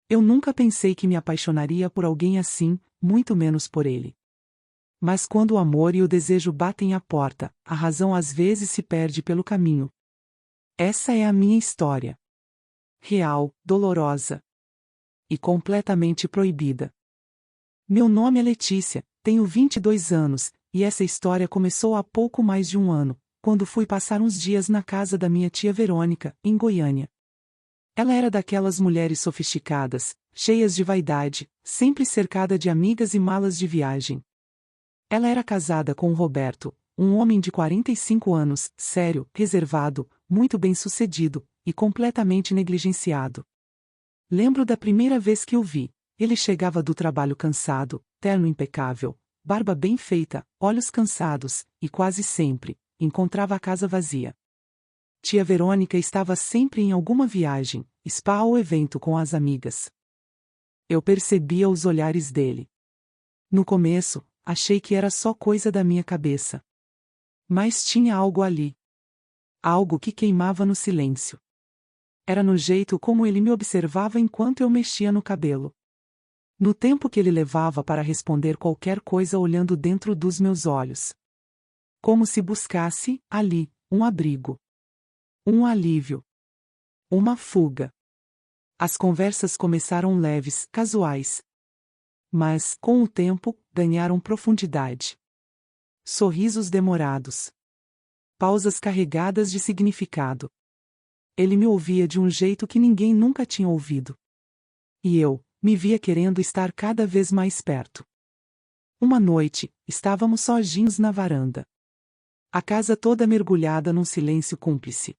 Eu nunca pensei que me apaixonaria por alguém assim, muito menos por ele. Mas quando o amor e o desejo batem à porta, a razão às vezes se perde pelo caminho. Essa é a minha história. Real, dolorosa e completamente proibida. Meu nome é Letícia, tenho 22 anos, e essa história começou há pouco mais de um ano, quando fui passar uns dias na casa da minha tia Verônica, em Goiânia. Ela era daquelas mulheres sofisticadas, cheias de vaidade, sempre cercada de amigas e malas de viagem. Ela era casada com o Roberto, um homem de 45 anos, sério, reservado, muito bem-sucedido, e completamente negligenciado. Lembro da primeira vez que o vi. Ele chegava do trabalho cansado, terno impecável, barba bem feita, olhos cansados, e quase sempre encontrava a casa vazia. Tia Verônica estava sempre em alguma viagem, spa ou evento com as amigas. Eu percebia os olhares dele. No começo, achei que era só coisa da minha cabeça. Mas tinha algo ali. Algo que queimava no silêncio. Era no jeito como ele me observava enquanto eu mexia no cabelo. No tempo que ele levava para responder qualquer coisa olhando dentro dos meus olhos. Como se buscasse, ali, um abrigo. Um alívio. Uma fuga. As conversas começaram leves, casuais. Mas, com o tempo, ganharam profundidade. Sorrisos demorados. Pausas carregadas de significado. Ele me ouvia de um jeito que ninguém nunca tinha ouvido. E eu me via querendo estar cada vez mais perto. Uma noite, estávamos sozinhos na varanda. A casa toda mergulhada num silêncio cúmplice.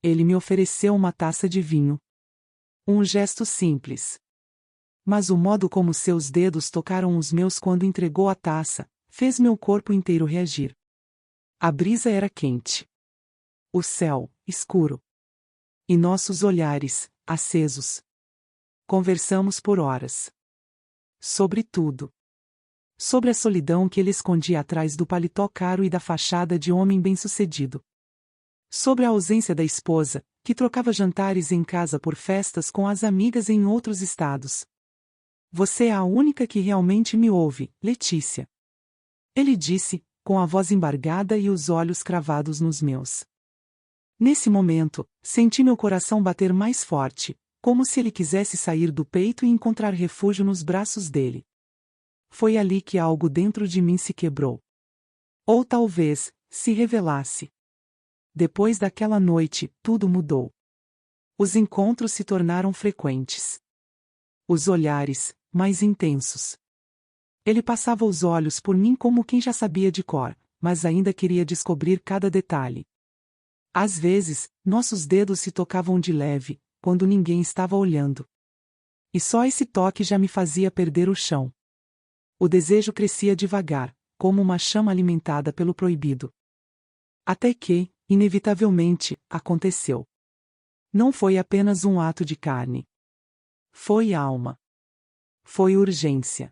Ele me ofereceu uma taça de vinho. Um gesto simples. Mas o modo como seus dedos tocaram os meus quando entregou a taça, fez meu corpo inteiro reagir. A brisa era quente. O céu, escuro. E nossos olhares, acesos. Conversamos por horas. Sobre tudo. Sobre a solidão que ele escondia atrás do paletó caro e da fachada de homem bem-sucedido. Sobre a ausência da esposa, que trocava jantares em casa por festas com as amigas em outros estados. Você é a única que realmente me ouve, Letícia. Ele disse, com a voz embargada e os olhos cravados nos meus. Nesse momento, senti meu coração bater mais forte, como se ele quisesse sair do peito e encontrar refúgio nos braços dele. Foi ali que algo dentro de mim se quebrou. Ou talvez, se revelasse. Depois daquela noite, tudo mudou. Os encontros se tornaram frequentes. Os olhares, mais intensos. Ele passava os olhos por mim como quem já sabia de cor, mas ainda queria descobrir cada detalhe. Às vezes, nossos dedos se tocavam de leve, quando ninguém estava olhando. E só esse toque já me fazia perder o chão. O desejo crescia devagar, como uma chama alimentada pelo proibido. Até que, inevitavelmente, aconteceu. Não foi apenas um ato de carne. Foi alma. Foi urgência.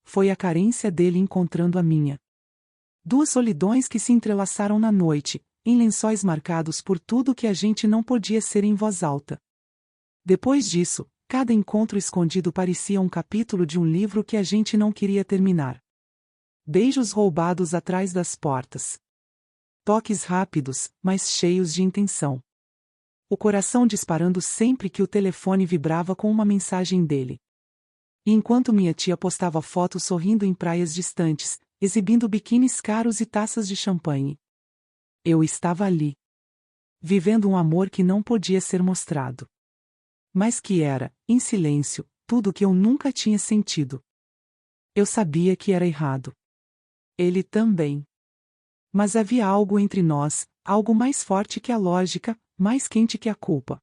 Foi a carência dele encontrando a minha. Duas solidões que se entrelaçaram na noite, em lençóis marcados por tudo que a gente não podia ser em voz alta. Depois disso, cada encontro escondido parecia um capítulo de um livro que a gente não queria terminar. Beijos roubados atrás das portas. Toques rápidos, mas cheios de intenção. O coração disparando sempre que o telefone vibrava com uma mensagem dele. E enquanto minha tia postava fotos sorrindo em praias distantes, exibindo biquínis caros e taças de champanhe, eu estava ali. Vivendo um amor que não podia ser mostrado. Mas que era, em silêncio, tudo o que eu nunca tinha sentido. Eu sabia que era errado. Ele também. Mas havia algo entre nós, algo mais forte que a lógica, mais quente que a culpa.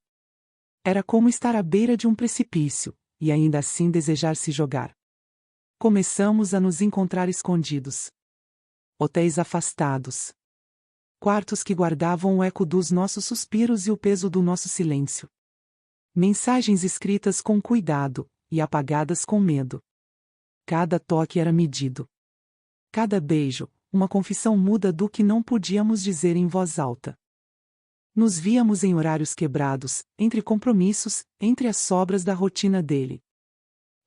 Era como estar à beira de um precipício, e ainda assim desejar se jogar. Começamos a nos encontrar escondidos. Hotéis afastados. Quartos que guardavam o eco dos nossos suspiros e o peso do nosso silêncio. Mensagens escritas com cuidado, e apagadas com medo. Cada toque era medido. Cada beijo, uma confissão muda do que não podíamos dizer em voz alta. Nos víamos em horários quebrados, entre compromissos, entre as sobras da rotina dele.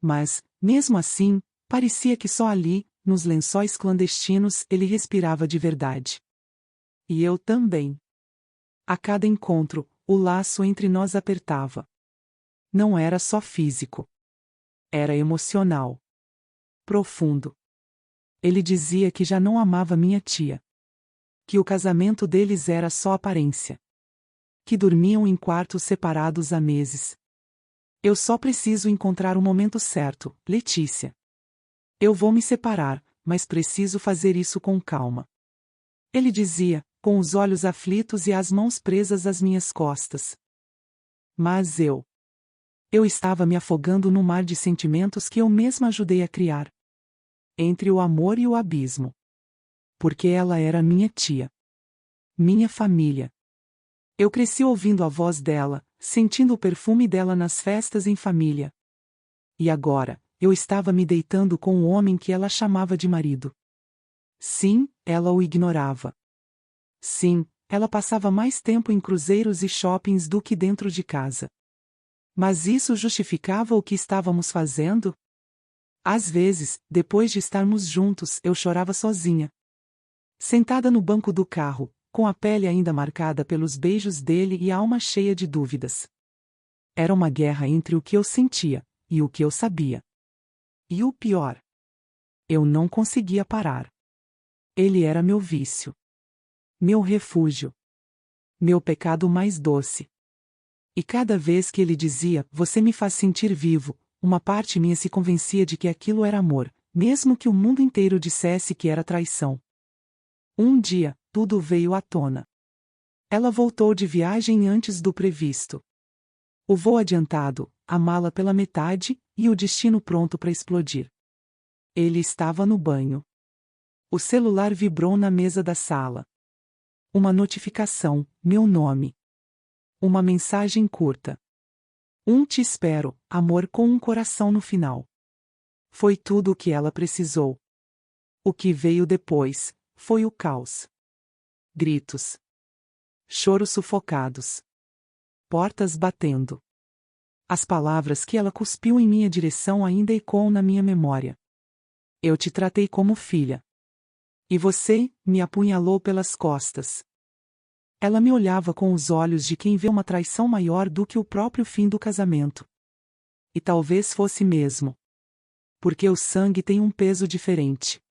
Mas, mesmo assim, parecia que só ali, nos lençóis clandestinos, ele respirava de verdade. E eu também. A cada encontro, o laço entre nós apertava. Não era só físico. Era emocional. Profundo. Ele dizia que já não amava minha tia. Que o casamento deles era só aparência. Que dormiam em quartos separados há meses. Eu só preciso encontrar o momento certo, Letícia. Eu vou me separar, mas preciso fazer isso com calma. Ele dizia, com os olhos aflitos e as mãos presas às minhas costas. Mas eu estava me afogando no mar de sentimentos que eu mesma ajudei a criar. Entre o amor e o abismo. Porque ela era minha tia. Minha família. Eu cresci ouvindo a voz dela, sentindo o perfume dela nas festas em família. E agora, eu estava me deitando com o homem que ela chamava de marido. Sim, ela o ignorava. Sim, ela passava mais tempo em cruzeiros e shoppings do que dentro de casa. Mas isso justificava o que estávamos fazendo? Às vezes, depois de estarmos juntos, eu chorava sozinha. Sentada no banco do carro, com a pele ainda marcada pelos beijos dele e a alma cheia de dúvidas. Era uma guerra entre o que eu sentia e o que eu sabia. E o pior, eu não conseguia parar. Ele era meu vício. Meu refúgio. Meu pecado mais doce. E cada vez que ele dizia, você me faz sentir vivo, uma parte minha se convencia de que aquilo era amor, mesmo que o mundo inteiro dissesse que era traição. Um dia, tudo veio à tona. Ela voltou de viagem antes do previsto. O voo adiantado, a mala pela metade, e o destino pronto para explodir. Ele estava no banho. O celular vibrou na mesa da sala. Uma notificação, meu nome. Uma mensagem curta. Te espero, amor, com um coração no final. Foi tudo o que ela precisou. O que veio depois foi o caos. Gritos. Choros sufocados. Portas batendo. As palavras que ela cuspiu em minha direção ainda ecoam na minha memória. Eu te tratei como filha. E você me apunhalou pelas costas. Ela me olhava com os olhos de quem vê uma traição maior do que o próprio fim do casamento. E talvez fosse mesmo. Porque o sangue tem um peso diferente.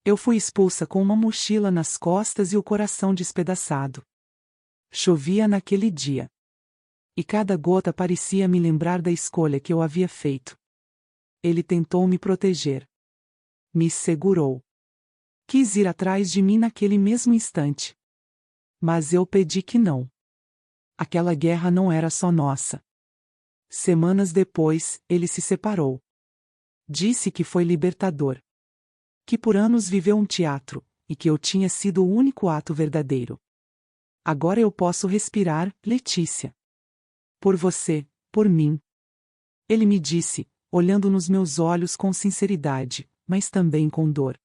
Eu fui expulsa com uma mochila nas costas e o coração despedaçado. Chovia naquele dia. E cada gota parecia me lembrar da escolha que eu havia feito. Ele tentou me proteger. Me segurou. Quis ir atrás de mim naquele mesmo instante. Mas eu pedi que não. Aquela guerra não era só nossa. Semanas depois, ele se separou. Disse que foi libertador. Que por anos viveu um teatro, e que eu tinha sido o único ato verdadeiro. Agora eu posso respirar, Letícia. Por você, por mim. Ele me disse, olhando nos meus olhos com sinceridade, mas também com dor.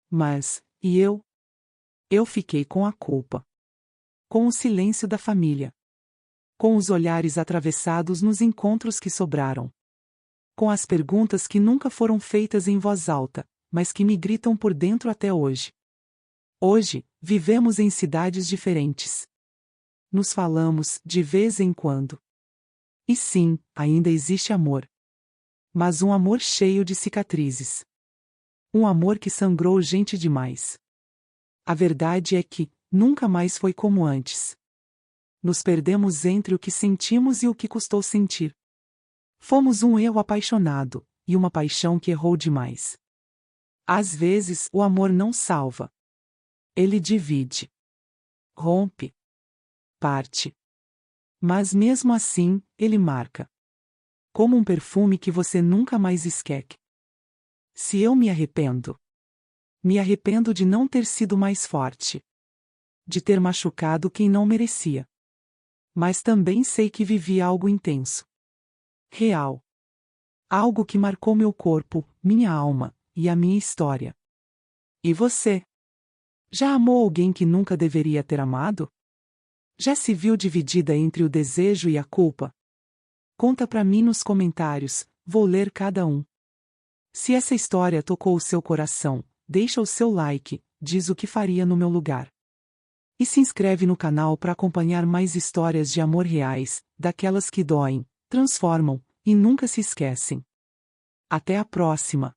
Mas, e eu? Eu fiquei com a culpa. Com o silêncio da família. Com os olhares atravessados nos encontros que sobraram. Com as perguntas que nunca foram feitas em voz alta, mas que me gritam por dentro até hoje. Hoje, vivemos em cidades diferentes. Nos falamos, de vez em quando. E sim, ainda existe amor. Mas um amor cheio de cicatrizes. Um amor que sangrou gente demais. A verdade é que, nunca mais foi como antes. Nos perdemos entre o que sentimos e o que custou sentir. Fomos um eu apaixonado, e uma paixão que errou demais. Às vezes, o amor não salva. Ele divide. Rompe. Parte. Mas mesmo assim, ele marca. Como um perfume que você nunca mais esquece. Se eu me arrependo. Me arrependo de não ter sido mais forte. De ter machucado quem não merecia. Mas também sei que vivi algo intenso. Real. Algo que marcou meu corpo, minha alma, e a minha história. E você? Já amou alguém que nunca deveria ter amado? Já se viu dividida entre o desejo e a culpa? Conta pra mim nos comentários, vou ler cada um. Se essa história tocou o seu coração, deixa o seu like, diz o que faria no meu lugar. E se inscreve no canal para acompanhar mais histórias de amor reais, daquelas que doem, transformam, e nunca se esquecem. Até a próxima!